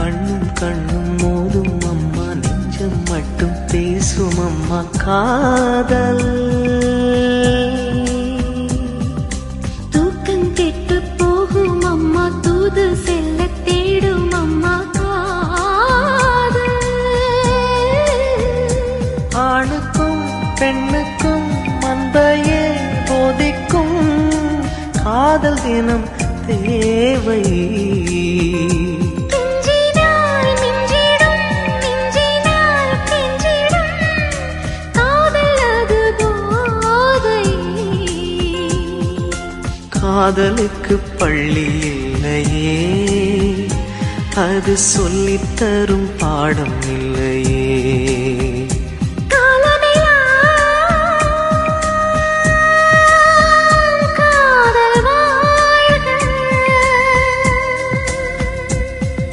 கண்ணும் கண்ணும் மோதும் அம்மா, நெஞ்சம் மட்டும் பேசும் அம்மா காதல். தூக்கம் கெட்டு போகும் அம்மா, தூது செல்ல தேடும் அம்மா காதல். ஆணுக்கும் பெண்ணுக்கும் மந்தையே போதிக்கும் காதல் தினம் தேவை. காதலுக்கு பள்ளி இல்லையே, அது சொல்லித்தரும் பாடம் இல்லையே.